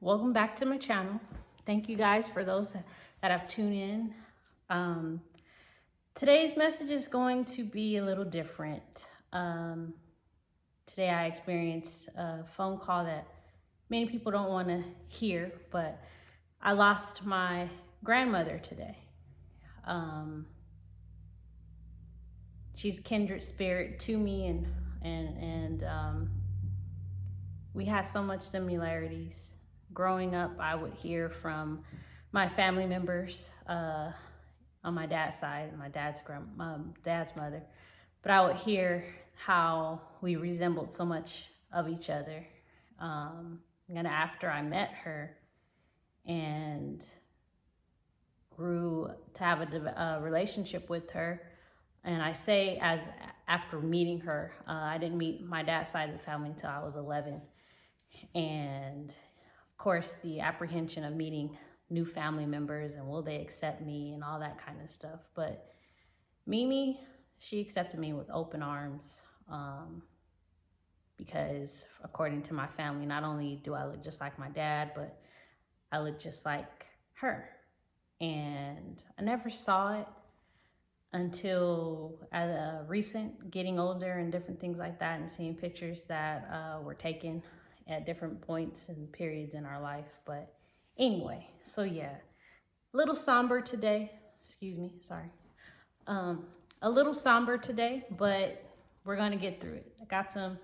welcome back to my channel. Thank you guys for those that have tuned in. Today's message is going to be a little different. Today I experienced a phone call that many people don't want to hear, but I lost my grandmother today. She's kindred spirit to me, and we had so much similarities. Growing up, I would hear from my family members on my dad's side, my dad's mother, but I would hear how we resembled so much of each other. And after I met her and grew to have a relationship with her, and I say as after meeting her, I didn't meet my dad's side of the family until I was 11. And of course, the apprehension of meeting new family members and will they accept me and all that kind of stuff. But Mimi, she accepted me with open arms because according to my family, not only do I look just like my dad, but I look just like her. And I never saw it until recent, getting older and different things like that, and seeing pictures that were taken at different points and periods in our life. But anyway, so yeah, a little somber today. Excuse me, sorry. A little somber today, but we're gonna get through it. I got some,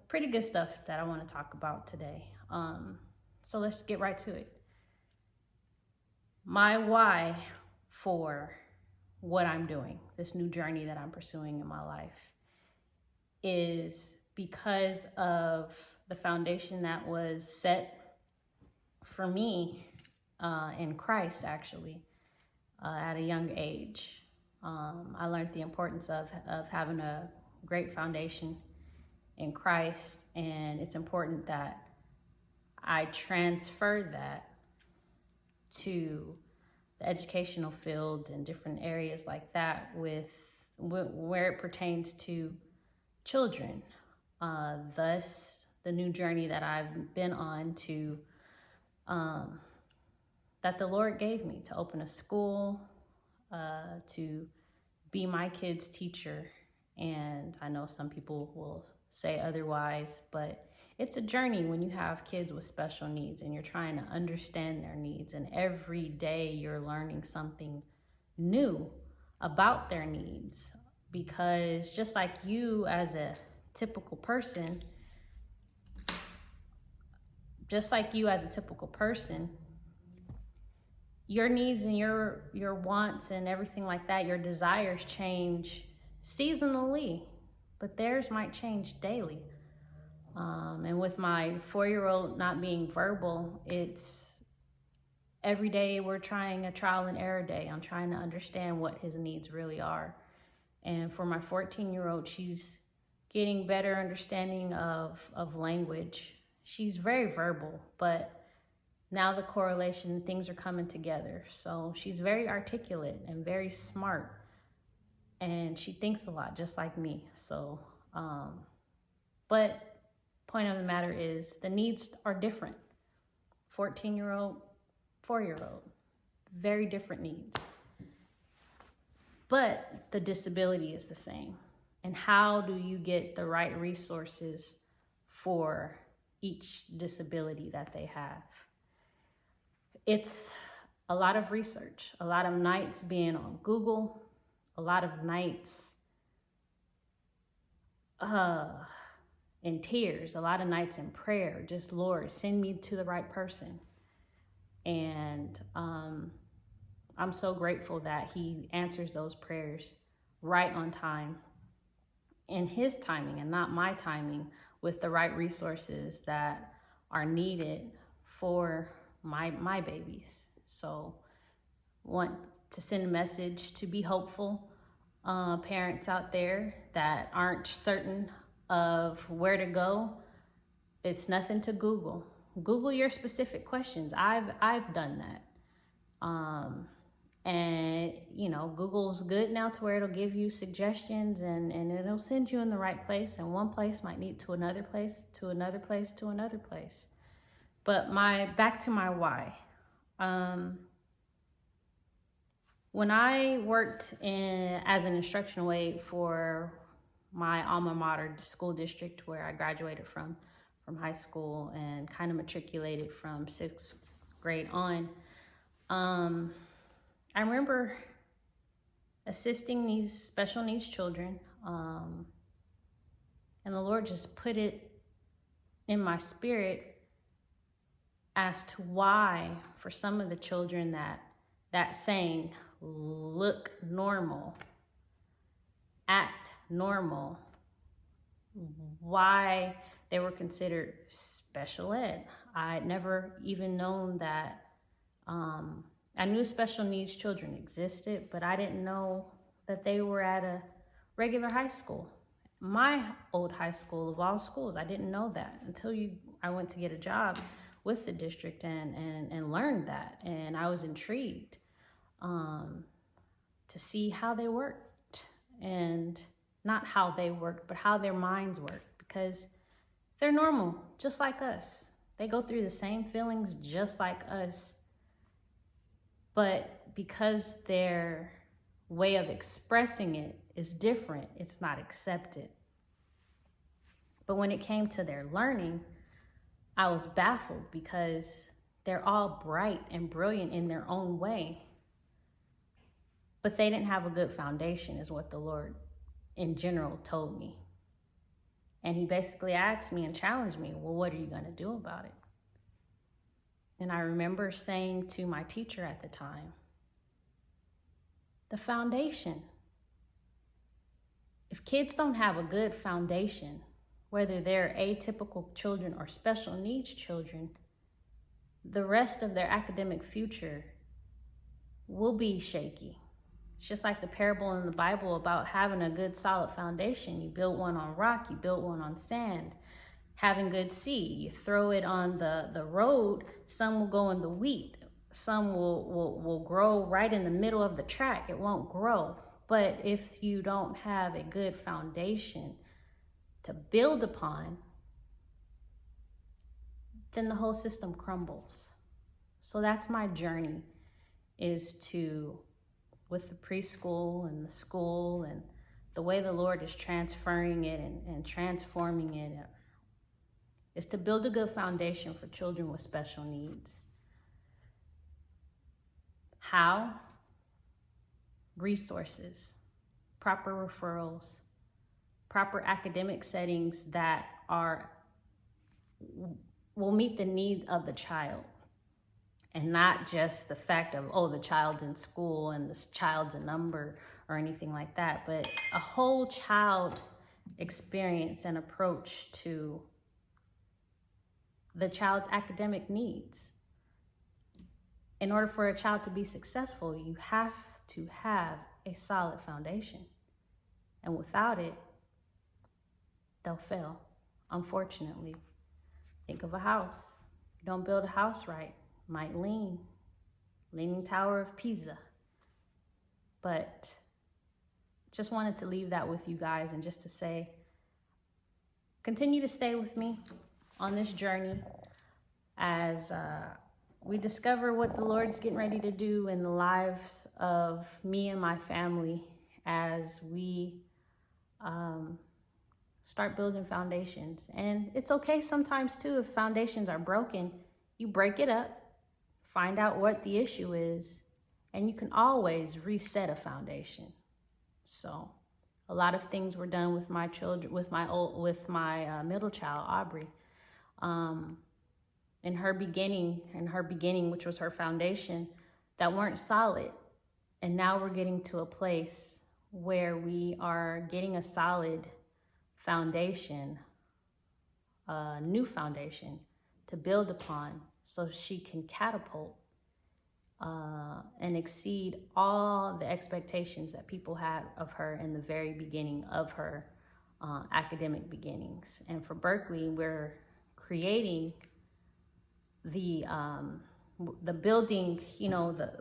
pretty good stuff that I want to talk about today. So let's get right to it. My why for what I'm doing, this new journey that I'm pursuing in my life, is because of the foundation that was set for me in Christ, actually, at a young age. I learned the importance of having a great foundation in Christ, and it's important that I transfer that to the educational field and different areas like that with where it pertains to children. Thus, the new journey that I've been on to, that the Lord gave me to open a school, to be my kids' teacher. And I know some people will say otherwise, but it's a journey when you have kids with special needs and you're trying to understand their needs. And every day you're learning something new about their needs, because just like you as a typical person, your needs and your wants and everything like that, your desires change seasonally, but theirs might change daily. And with my 4-year-old not being verbal, it's every day we're trying a trial and error day. I'm trying to understand what his needs really are. And for my 14-year-old, she's getting better understanding of language. She's very verbal, but now the correlation, things are coming together. So she's very articulate and very smart, and she thinks a lot, just like me. So, but point of the matter is the needs are different. 14-year-old, 4-year-old, very different needs. But the disability is the same. And how do you get the right resources for each disability that they have? It's a lot of research, a lot of nights being on Google, a lot of nights in tears, a lot of nights in prayer, just Lord, send me to the right person. And I'm so grateful that he answers those prayers right on time, in his timing and not my timing, with the right resources that are needed for my babies. So want to send a message to be hopeful, parents out there that aren't certain of where to go. It's nothing to Google. Google your specific questions. I've done that. And Google's good now to where it'll give you suggestions, and it'll send you in the right place. And one place might lead to another place, to another place, to another place. But back to my why. When I worked as an instructional aide for my alma mater, the school district where I graduated from high school and kind of matriculated from 6th grade on, I remember assisting these special needs children, and the Lord just put it in my spirit as to why for some of the children that saying, look normal, act normal, why they were considered special ed. I had never even known that. I knew special needs children existed, but I didn't know that they were at a regular high school. My old high school of all schools, I didn't know that until I went to get a job with the district and learned that. And I was intrigued to see how they worked, and not how they worked, but how their minds worked, because they're normal, just like us. They go through the same feelings just like us, but because their way of expressing it is different, it's not accepted. But when it came to their learning, I was baffled because they're all bright and brilliant in their own way, but they didn't have a good foundation, is what the Lord in general told me. And he basically asked me and challenged me, well, what are you going to do about it? And I remember saying to my teacher at the time, the foundation. If kids don't have a good foundation, whether they're atypical children or special needs children, the rest of their academic future will be shaky. It's just like the parable in the Bible about having a good solid foundation. You build one on rock, you build one on sand. Having good seed, you throw it on the road, some will go in the wheat, some will grow right in the middle of the track. It won't grow. But if you don't have a good foundation to build upon, then the whole system crumbles. So that's my journey, is to, with the preschool and the school and the way the Lord is transferring it and transforming it, is to build a good foundation for children with special needs. How? Resources, proper referrals, proper academic settings that will meet the need of the child, and not just the fact of, oh, the child's in school and this child's a number or anything like that, but a whole child experience and approach to the child's academic needs. In order for a child to be successful, you have to have a solid foundation. And without it, they'll fail, unfortunately. Think of a house. You don't build a house right, might Leaning Tower of Pisa. But just wanted to leave that with you guys, and just to say, continue to stay with me on this journey as we discover what the Lord's getting ready to do in the lives of me and my family, as we start building foundations. And it's okay sometimes too, if foundations are broken, you break it up, find out what the issue is, and you can always reset a foundation. So a lot of things were done with my children, with my middle child, Aubrey. In her beginning, which was her foundation, that weren't solid. And now we're getting to a place where we are getting a solid foundation, a new foundation to build upon, so she can catapult and exceed all the expectations that people had of her in the very beginning of her academic beginnings. And for Berkeley, we're creating the building,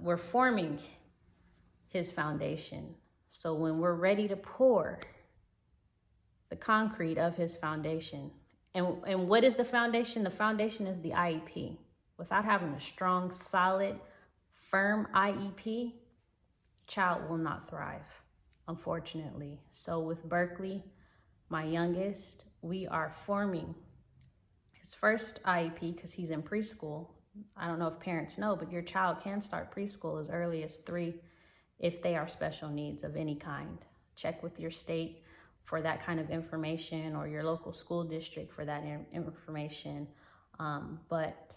we're forming his foundation. So when we're ready to pour the concrete of his foundation, And what is the foundation? The foundation is the IEP. Without having a strong, solid, firm IEP, child will not thrive, unfortunately. So with Berkeley, my youngest, we are forming his first IEP because he's in preschool. I don't know if parents know, but your child can start preschool as early as 3 if they are special needs of any kind. Check with your state for that kind of information, or your local school district for that information. But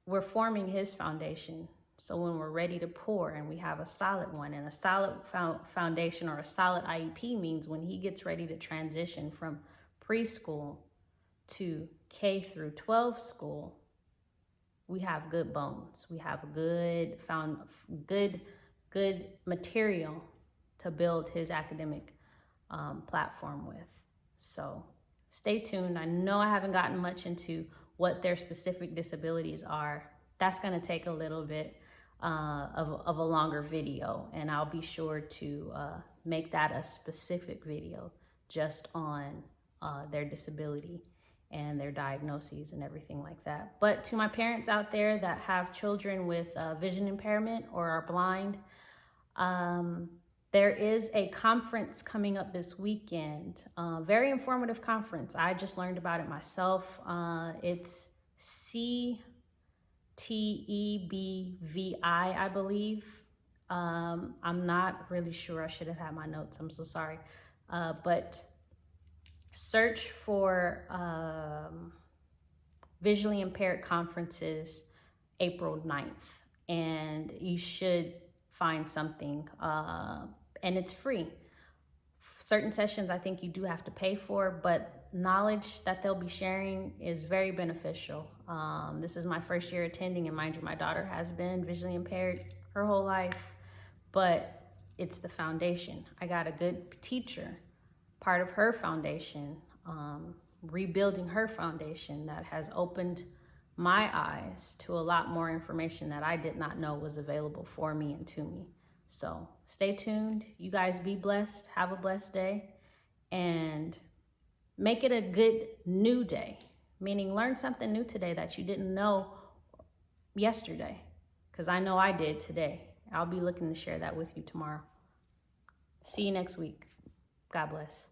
we're forming his foundation. So when we're ready to pour and we have a solid one, and a solid foundation or a solid IEP means when he gets ready to transition from preschool to K through 12 school, we have good bones. We have good material to build his academic platform with. So stay tuned. I know I haven't gotten much into what their specific disabilities are. That's going to take a little bit of a longer video, and I'll be sure to make that a specific video just on their disability and their diagnoses and everything like that. But to my parents out there that have children with vision impairment or are blind, there is a conference coming up this weekend, very informative conference. I just learned about it myself. It's CTEBVI, I believe. I'm not really sure. I should have had my notes. I'm so sorry. But search for visually impaired conferences April 9th, and you should find something, and it's free. Certain sessions I think you do have to pay for, but knowledge that they'll be sharing is very beneficial. This is my first year attending, and mind you, my daughter has been visually impaired her whole life, but it's the foundation. I got a good teacher, part of her foundation, rebuilding her foundation, that has opened my eyes to a lot more information that I did not know was available for me and to me. So stay tuned. You guys be blessed. Have a blessed day, and make it a good new day, meaning learn something new today that you didn't know yesterday, because I know I did today. I'll be looking to share that with you tomorrow. See you next week. God bless.